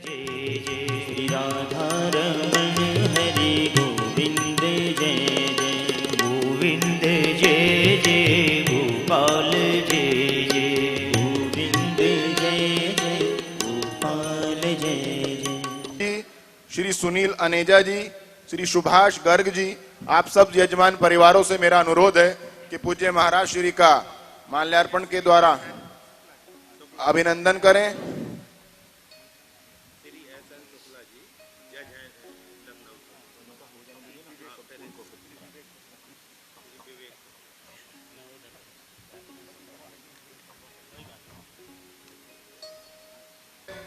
जय जय श्री राधा रमण हरि गोविंद जय जय गोविंद जय जय गोपाल जय जय गोविंद जय जय गोपाल जय जय। श्री सुनील अनेजा जी, श्री सुभाष गर्ग जी, आप सब यजमान परिवारों से मेरा अनुरोध है कि पूज्य महाराज श्री का माल्यार्पण के द्वारा अभिनंदन करें।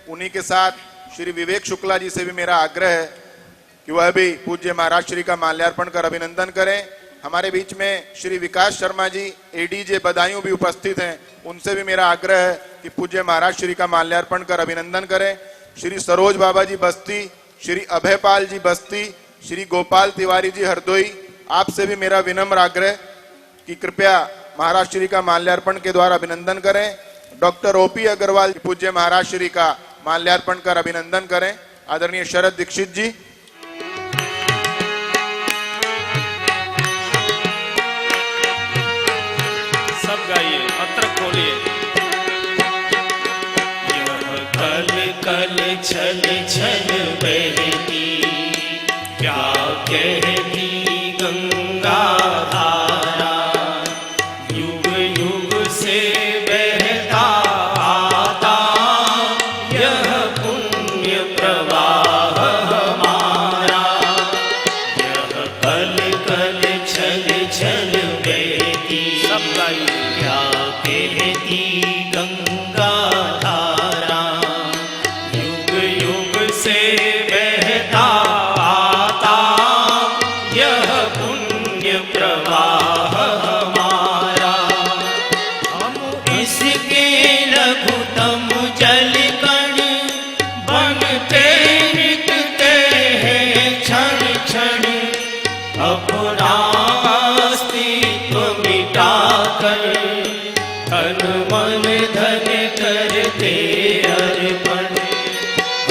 उन्हीं के साथ श्री विवेक शुक्ला जी से भी मेरा आग्रह है कि वह भी पूज्य महाराज श्री का माल्यार्पण कर अभिनंदन करें। हमारे बीच में श्री विकास शर्मा जी एडीजे बदायूं भी उपस्थित हैं, उनसे भी मेरा आग्रह है कि पूज्य महाराज श्री का माल्यार्पण कर अभिनंदन करें। श्री सरोज बाबा जी बस्ती, श्री अभयपाल जी बस्ती, श्री गोपाल तिवारी जी हरदोई, आपसे भी मेरा विनम्र आग्रह कि कृपया महाराज श्री का माल्यार्पण के द्वारा अभिनंदन करें। डॉक्टर ओपी अग्रवाल पूज्य महाराज श्री का माल्यार्पण कर अभिनंदन करें। आदरणीय शरद दीक्षित जी, सब गाइए, अत्र खोलिए। यह कल कल छल छल बहती, क्या कहती गंगा धारा, युग युग से बहता आता यह पुण्य प्रवाह हमारा। यह कल कल छल छल बहती, सब गाइए। क्या कहती गंगा धारा, युग युग से बहता आता यह पुण्य प्रवाह हमारा। हम इसके लघुतम जल कण बनते मिटते हैं क्षण क्षण, अपना अस्तित्व मिटाकर तन मन धन करते अर्पण।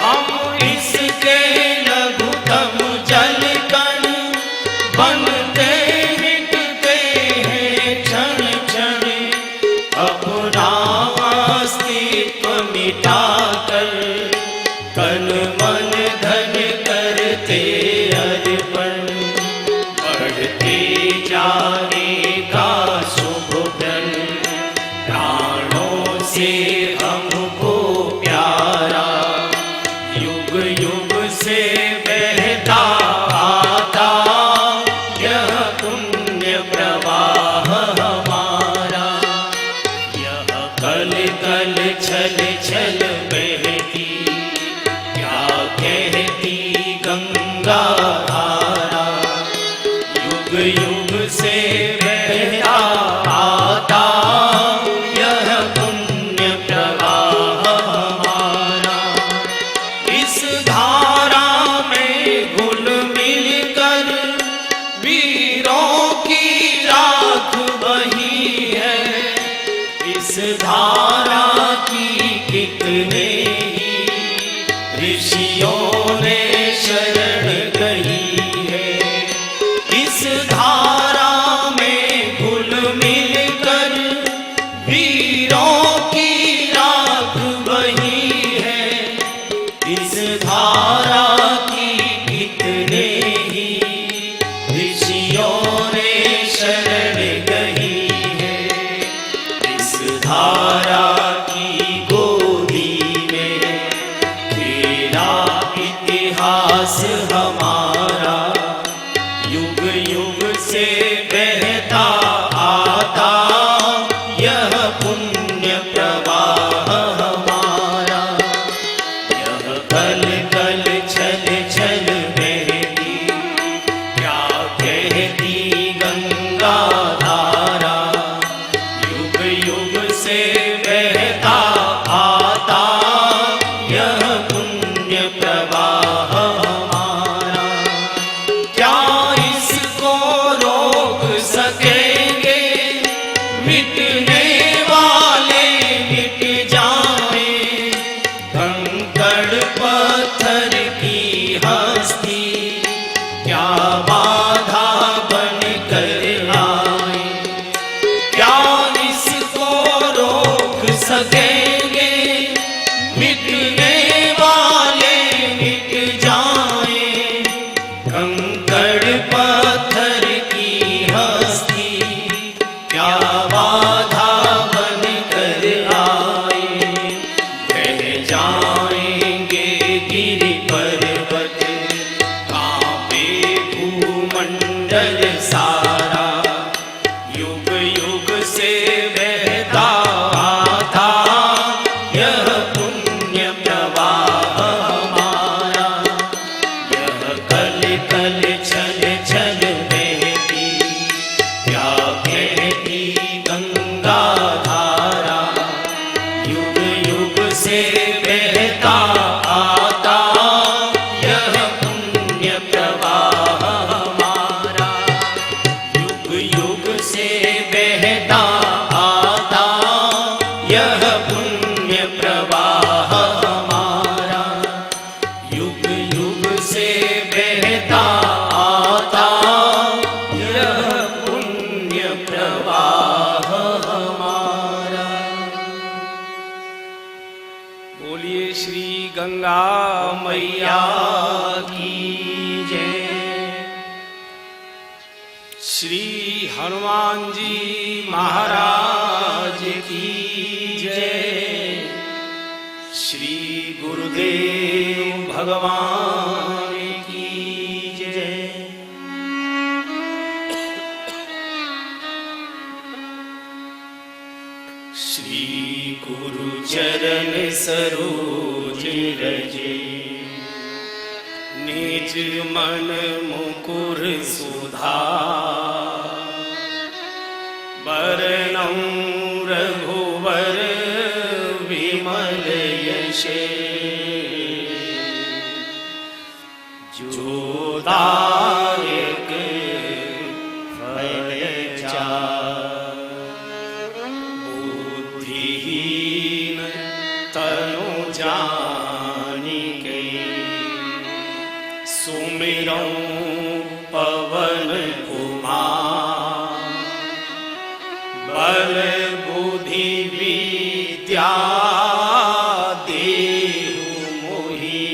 हम इसके लघुतम जल कण बनते मिटते हैं क्षण क्षण, अपना अस्तित्व मिटाकर तन मन धन करते अर्पण। बढ़ते जाने का शुभ प्रण, प्राणों से हमको प्यारा, युग युग से बहता आता यह पुण्य प्रवाह हमारा। यह कल कल छल छल बहती, क्या कहती गंगा धारा, युग युग से बहता आता यह पुण्य क्या बाधा बन कर आए, रह जाएंगे गिरि पर्वत, कांपे भूमंडल सारा, युग युग से बहता आता यह पुण्य प्रवाह हमारा, यह कल कल छल छल बहती, क्या कहती गंगा धारा, युग युग से बहता आता यह पुण्य प्रवाह हमारा, युग युग से बहता आता यह पुण्य प्रवाह हमारा, युग युग से बहता आता यह पुण्य प्रवाह हमारा। बोलिए श्री गंगा मैया की जय। श्री हनुमान जी महाराज की जय। श्री गुरुदेव भगवान की जय। श्री गुरु चरण सरोज रजे, निज मन मुकुर सुधार, बरनउँ रघुवर विमल यशे, जो दायक फल चार, बुद्धिहीन तनु जानिके, सुमिरौं पवन कुमार, बल बुद्धि विद्या देहु मोहि,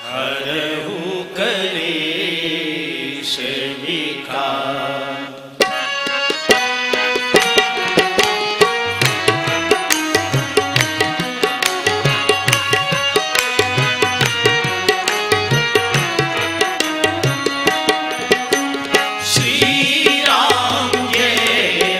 हरहु कलेश विकार। श्री राम जय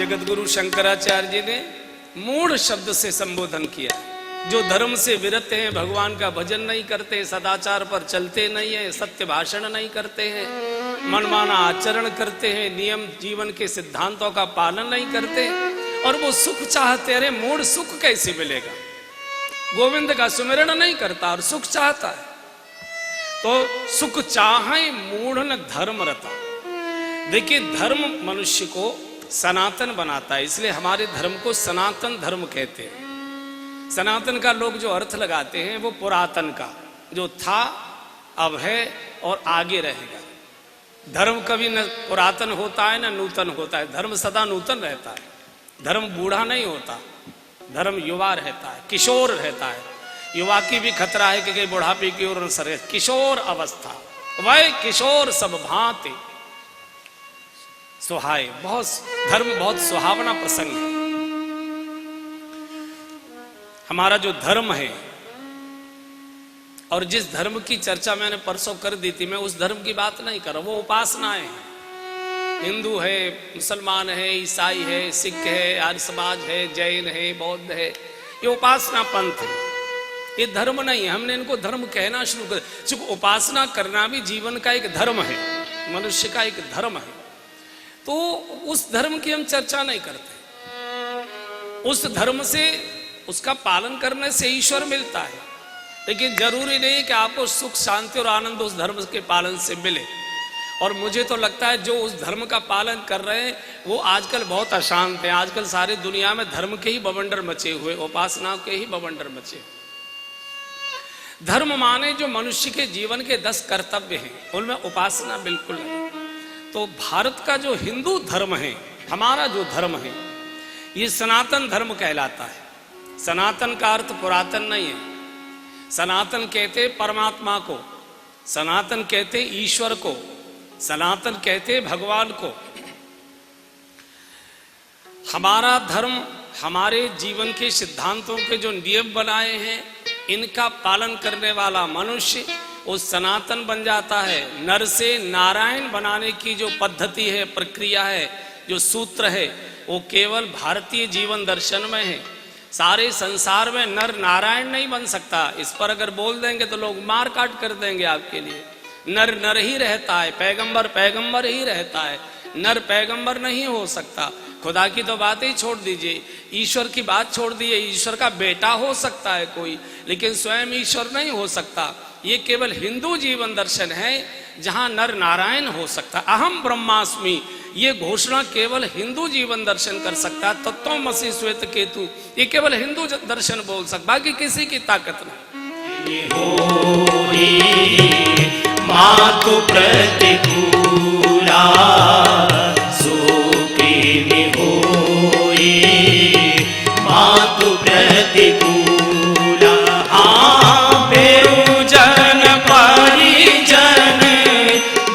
जगतगुरु शंकराचार्य जी ने मूढ़ शब्द से संबोधन किया। जो धर्म से विरत हैं, भगवान का भजन नहीं करते, सदाचार पर चलते नहीं है, सत्य भाषण नहीं करते हैं, मनमाना आचरण करते हैं, नियम जीवन के सिद्धांतों का पालन नहीं करते और वो सुख चाहते। अरे मूढ़ सुख कैसे मिलेगा? गोविंद का सुमिरण नहीं करता और सुख चाहता है। तो सुख चाहे मूढ़ न धर्म रता। देखिए, धर्म मनुष्य को सनातन बनाता है, इसलिए हमारे धर्म को सनातन धर्म कहते हैं। सनातन का लोग जो अर्थ लगाते हैं वो पुरातन का, जो था अब है और आगे रहेगा। धर्म कभी न पुरातन होता है न नूतन होता है, धर्म सदा नूतन रहता है। धर्म बूढ़ा नहीं होता, धर्म युवा रहता है, किशोर रहता है। युवा की भी खतरा है कि बुढ़ापे की ओर सरे। किशोर अवस्था वह किशोर सब भांति सुहाए। बहुत धर्म बहुत सुहावना प्रसंग है। हमारा जो धर्म है, और जिस धर्म की चर्चा मैंने परसों कर दी थी, मैं उस धर्म की बात नहीं कर रहा, वो उपासनाएं हैं। हिंदू है, मुसलमान है, ईसाई है, सिख है, आर्य समाज है, जैन है, बौद्ध है, ये उपासना पंथ है, ये धर्म नहीं है। हमने इनको धर्म कहना शुरू कर, चूंकि उपासना करना भी जीवन का एक धर्म है, मनुष्य का एक धर्म है। तो उस धर्म की हम चर्चा नहीं करते। उस धर्म से, उसका पालन करने से ईश्वर मिलता है, लेकिन जरूरी नहीं कि आपको सुख शांति और आनंद उस धर्म के पालन से मिले। और मुझे तो लगता है जो उस धर्म का पालन कर रहे हैं वो आजकल बहुत अशांत हैं। आजकल सारी दुनिया में धर्म के ही बवंडर मचे हुए, उपासना के ही बवंडर मचे। धर्म माने जो मनुष्य के जीवन के 10 कर्तव्य हैं, उनमें उपासना बिल्कुल नहीं। तो भारत का जो हिंदू धर्म है, हमारा जो धर्म है, ये सनातन धर्म कहलाता है। सनातन का अर्थ पुरातन नहीं है। सनातन कहते परमात्मा को, सनातन कहते ईश्वर को, सनातन कहते भगवान को। हमारा धर्म हमारे जीवन के सिद्धांतों के जो नियम बनाए हैं, इनका पालन करने वाला मनुष्य वो सनातन बन जाता है। नर से नारायण बनाने की जो पद्धति है, प्रक्रिया है, जो सूत्र है, वो केवल भारतीय जीवन दर्शन में है। सारे संसार में नर नारायण नहीं बन सकता। इस पर अगर बोल देंगे तो लोग मार काट कर देंगे आपके लिए। नर नर ही रहता है, पैगंबर पैगंबर ही रहता है, नर पैगंबर नहीं हो सकता। खुदा की तो बात ही छोड़ दीजिए, ईश्वर की बात छोड़ दीजिए। ईश्वर का बेटा हो सकता है कोई, लेकिन स्वयं ईश्वर नहीं हो सकता। ये केवल हिंदू जीवन दर्शन है जहां नर नारायण हो सकता। अहम ब्रह्मास्मि, ये घोषणा केवल हिंदू जीवन दर्शन कर सकता है। तत्त्वमसि श्वेत केतु, ये केवल हिंदू दर्शन बोल सकता, बाकी किसी की ताकत नहीं। मातु प्रतिकूला सुप्रीमि होई, मातु प्रतिकूला। बेउजन परिजन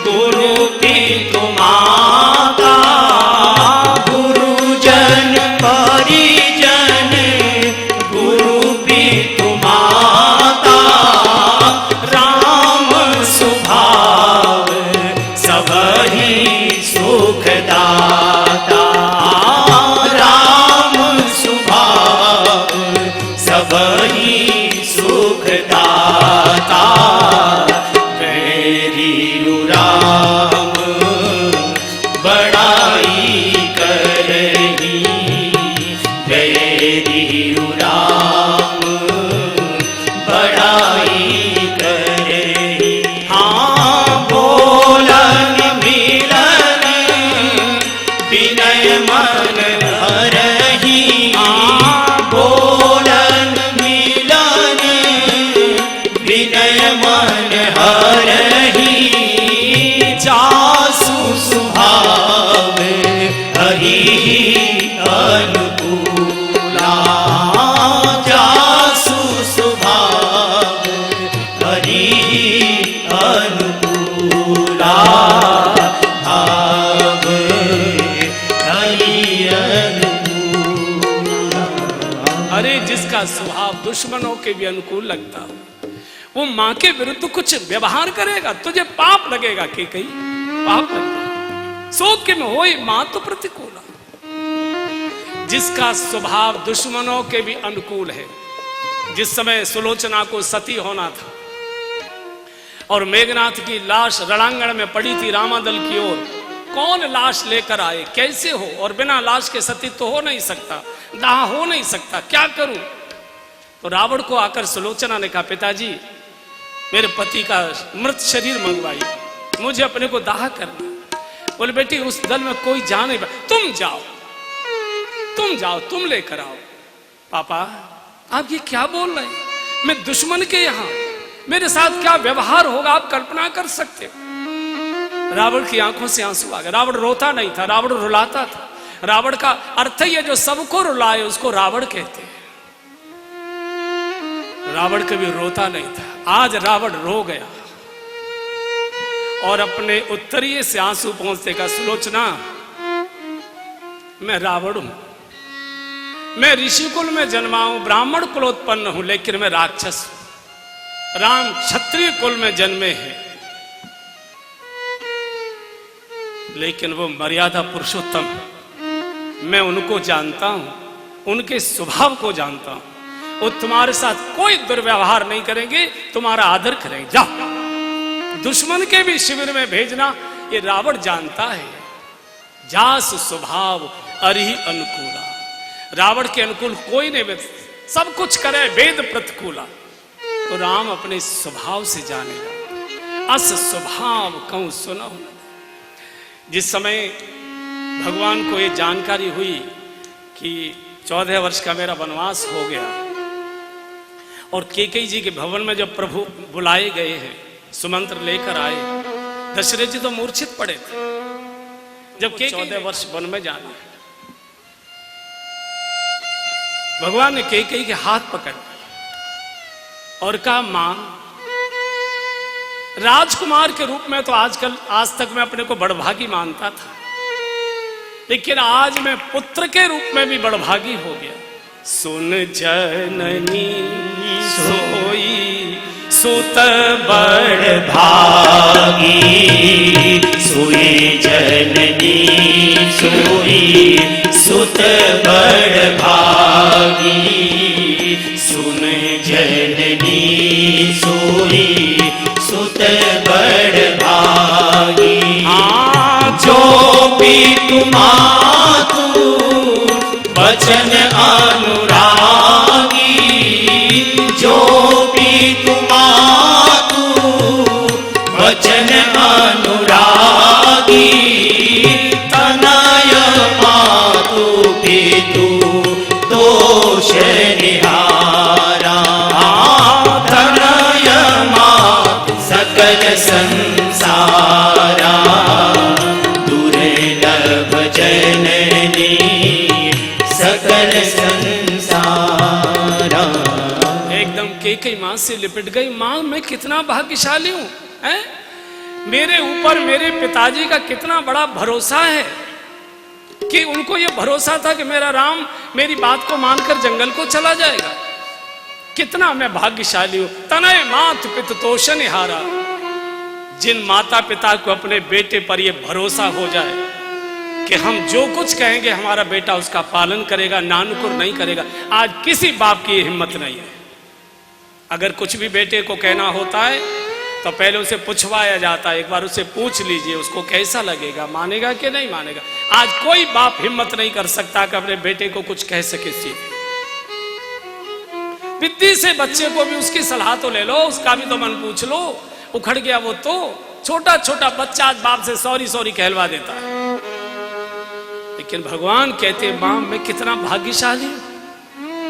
गुरु पितु माता, गुरुजन परिजन गुरु पितु माता। राम स्वभाव सबहि सुखदाता, राम स्वभाव सबहि सुखदाता। बैरियु राम बड़ाई करही, बैरियु राम बड़ाई करही। हाँ बोलन मिलन विनय मन हरही, बोलन मिलन विनय मन हरही। जासु स्वभाव हरि अनुकूला, जासु स्वभाव हरि अनुकूला। भाव हरि अनुकूला। अरे जिसका स्वभाव दुश्मनों के भी अनुकूल लगता हो, वो मां के विरुद्ध कुछ व्यवहार करेगा, तुझे पाप लगेगा। कि कहीं पाप लगेगा। सो कि में होई मां तो प्रतिकूला। जिसका स्वभाव दुश्मनों के भी अनुकूल है। जिस समय सुलोचना को सती होना था और मेघनाथ की लाश रणांगण में पड़ी थी रामादल की ओर, कौन लाश लेकर आए, कैसे हो, और बिना लाश के सती तो हो नहीं सकता, दाह हो नहीं सकता, क्या करूं। तो रावण को आकर सुलोचना ने कहा, पिताजी मेरे पति का मृत शरीर मंगवाई, मुझे अपने को दाह करना। बोले बेटी उस दल में कोई जा नहीं, तुम जाओ तुम लेकर आओ। पापा आप ये क्या बोल रहे हैं, मैं दुश्मन के यहां, मेरे साथ क्या व्यवहार होगा आप कल्पना कर सकते हो। रावण की आंखों से आंसू आ गए। रावण रोता नहीं था, रावण रुलाता था। रावण का अर्थ ही है जो सबको रुलाए उसको रावण कहते हैं। रावण कभी रोता नहीं था, आज रावण रो गया और अपने उत्तरीय से आंसू पहुंचते का, सुलोचना मैं रावण हूं, मैं ऋषिकुल में जन्मा हूं, ब्राह्मण कुलोत्पन्न हूं, लेकिन मैं राक्षस हूं। राम क्षत्रिय कुल में जन्मे हैं, लेकिन वो मर्यादा पुरुषोत्तम है। मैं उनको जानता हूं, उनके स्वभाव को जानता हूं। वो तुम्हारे साथ कोई दुर्व्यवहार नहीं करेंगे, तुम्हारा आदर करेंगे। जाओ दुश्मन के भी शिविर में भेजना, ये रावण जानता है। जास स्वभाव अरिहि अनुकूला, रावण के अनुकूल कोई नहीं, सब कुछ करे वेद प्रतिकूला। तो राम अपने स्वभाव से जानेगा, अस स्वभाव कहूं सुनो। जिस समय भगवान को ये जानकारी हुई कि 14 वर्ष का मेरा वनवास हो गया और कैकेयी जी के भवन में जब प्रभु बुलाए गए हैं, सुमंत्र लेकर आए, दशरथ जी तो मूर्छित पड़े थे। जब 14 वर्ष वन में जाना, भगवान ने कैकेयी के हाथ पकड़ और कहा, मां राजकुमार के रूप में तो आज तक मैं अपने को बड़भागी मानता था, लेकिन आज मैं पुत्र के रूप में भी बड़भागी हो गया। सुन जननी सोई सुत बड़ भागी, सोई जननी सोई सुत बड़ भागी। सुन जननी सोई सुत बड़ भागी। जो भी तुम्हारू वचन अनुरागी, जो भी तुम्हारू वचन अनुरागी। तनय मातु पितु दोष निहारा, तनय मातु सकल संसारा। दुर्लभ जननी सकल संसारा। एकदम कैकेयी मां से लिपट गई। मां मैं कितना भाग्यशाली हूं, हैं? मेरे ऊपर मेरे पिताजी का कितना बड़ा भरोसा है कि उनको यह भरोसा था कि मेरा राम मेरी बात को मानकर जंगल को चला जाएगा। कितना मैं भाग्यशाली हूं। तनय मात पित तोष निहारा। जिन माता पिता को अपने बेटे पर यह भरोसा हो जाए कि हम जो कुछ कहेंगे हमारा बेटा उसका पालन करेगा, नानुकुर नहीं करेगा, आज किसी बाप की हिम्मत नहीं है। अगर कुछ भी बेटे को कहना होता है तो पहले उसे पूछवाया जाता है, एक बार उससे पूछ लीजिए उसको कैसा लगेगा, मानेगा कि नहीं मानेगा। आज कोई बाप हिम्मत नहीं कर सकता कि अपने बेटे को कुछ कह सके। विद्या से बच्चे को भी उसकी सलाह तो ले लो, उसका भी तो मन पूछ लो। उखड़ गया वो तो छोटा छोटा बच्चा आज बाप से सॉरी सॉरी कहलवा देता है। लेकिन भगवान कहते मां मैं कितना भाग्यशाली हूं।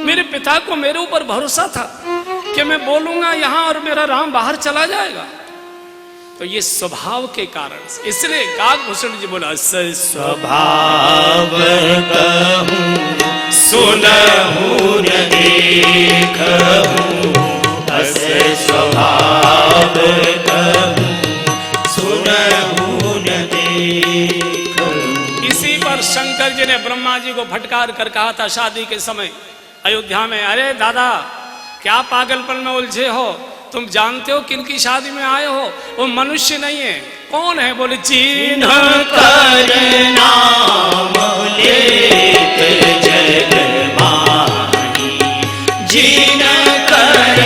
मेरे पिता को मेरे ऊपर भरोसा था कि मैं बोलूंगा यहां और मेरा राम बाहर चला जाएगा। तो ये स्वभाव के कारण से, इसलिए काकभूषण जी बोला स्वभाव कहूं सुनहु न देखहूं, अस स्वभाव कहूं सुनहु न देखहूं। इसी पर शंकर जी ने ब्रह्मा जी को फटकार कर कहा था शादी के समय अयोध्या में, अरे दादा क्या पागलपन में उलझे हो, तुम जानते हो किनकी शादी में आए हो, वो मनुष्य नहीं है। कौन है? बोले चिन्ह कर नाम लेत जय जिन कर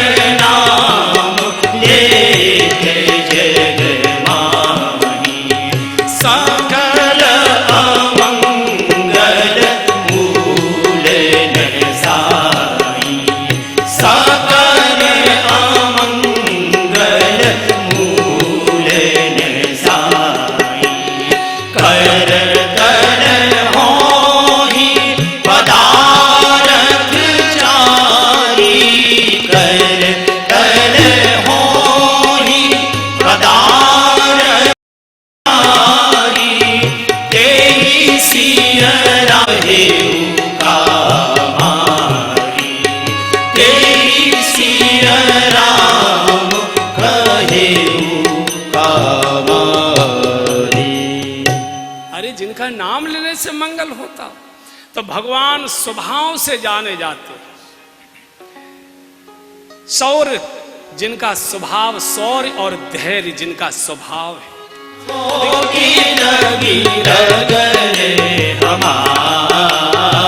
नाम लेते जग माही, सकल अमंगल मूल न साई, सकल अमंगल मूल न साई, कर कर होहि पदारथ चारी, कर कर होहि पदारथ चारी, तेहि सिय राहेउ कामारी, तेहि सिय राम कहेउ कामारी। अरे जिनका नाम लेने से मंगल होता, तो भगवान स्वभाव से जाने जाते। शौर्य जिनका स्वभाव, शौर्य और धैर्य जिनका स्वभाव है। लगी रगरे हमारी,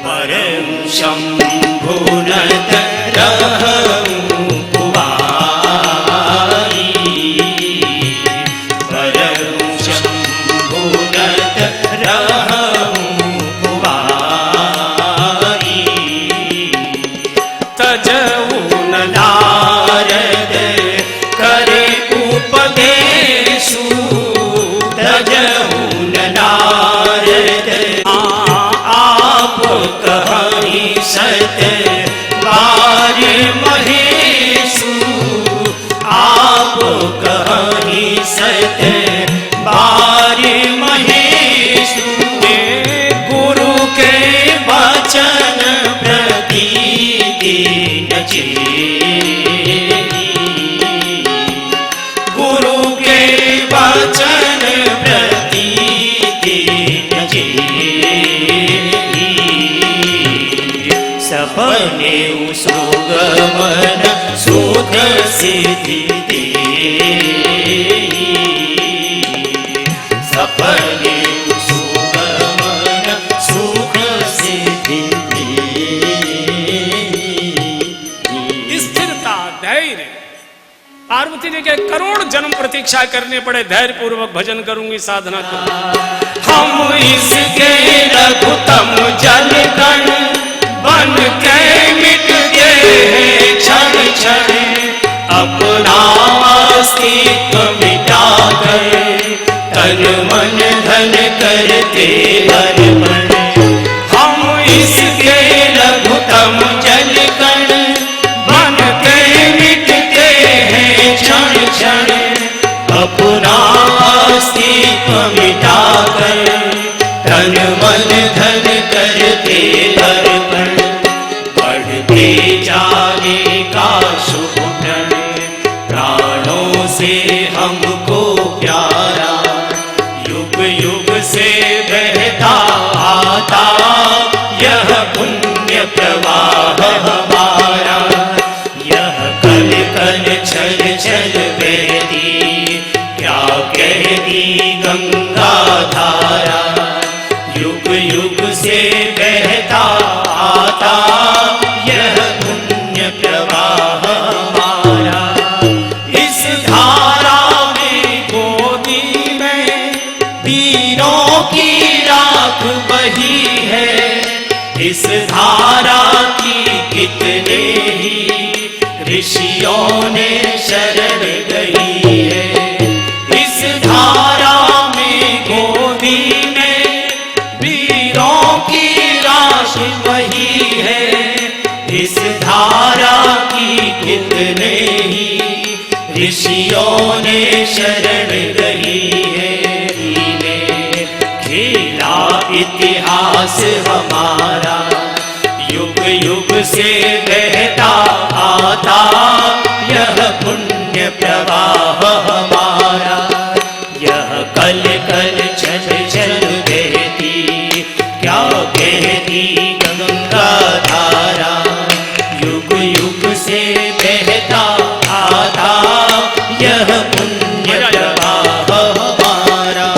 परम शंभुनत रहूं कुमारी, परम शंभुनत रहूं कुमारी, तजऊ न नारद करे उपदेशु, तजहु न नारद आप कहानी सत बार महेशु, आप कहानी सत बार महेशु, गुरु के वचन प्रति दीन चेनी, गुरु के वचन प्रति दीन चेनी, सपने सुगमन सुख सिद्धि देहि, सपने सुगमन सुख सिद्धि देहि। स्थिरता, धैर्य। पार्वती जी के करोड़ जन्म प्रतीक्षा करने पड़े, धैर्य पूर्वक भजन करूंगी, साधना करूंगी। हम इसके रघुतम जन कण बन के मिट गए क्षण क्षण, अपना अस्तित्व मिटा कर तन मन धन करते अर्पण। हम इसके रघुतम जन कण बन के मिटते हैं क्षण क्षण, अपना अस्तित्व मिटा कर तन मन धन करते अर्पण। बढ़ते जाने का शुभ क्षण प्राणों से हमको प्यारा, युग युग से बहता आता यह पुण्य प्रवाह हमारा, यह कल कल छल छल बहती क्या कहती गंगा धारा, युग युग से बहता आता यह पुण्य प्रवाह हमारा। इस धारा में गोदी में वीरों की राख बही है, इस धारा की कितने ही ऋषियों ने शरण गई है। इस धारा में गोदी में वीरों की राशि बही है, इस धारा की कितने ही ऋषियों ने शरण गई है। ने खेला इतिहास हमारा, युग युग से बहता आता यह पुण्य प्रवाह हमारा, यह कल कल छल छल बहती क्या कहती गंगा धारा, युग युग से बहता आता यह पुण्य प्रवाह हमारा।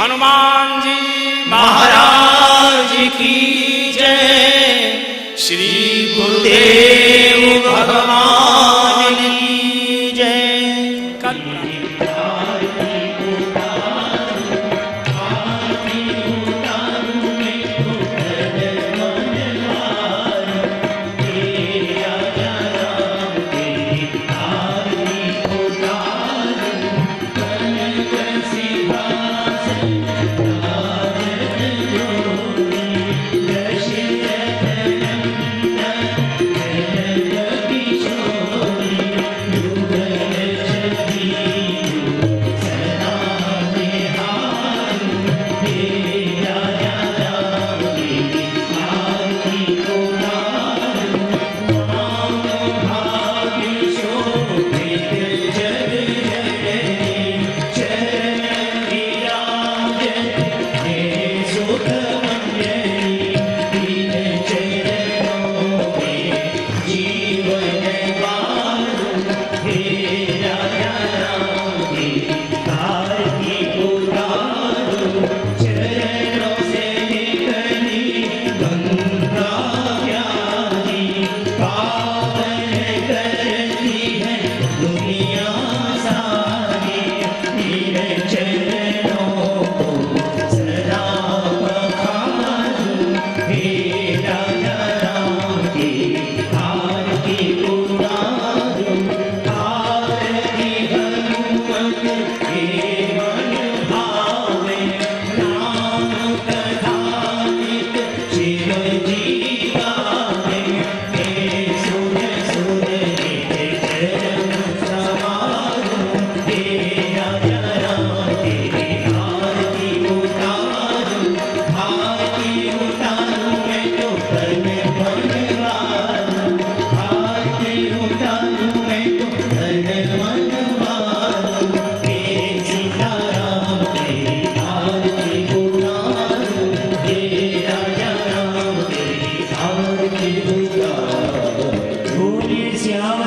हनुमान जी महाराज की जय, श्री गुरुदेव भगवान की जय। कल श्याम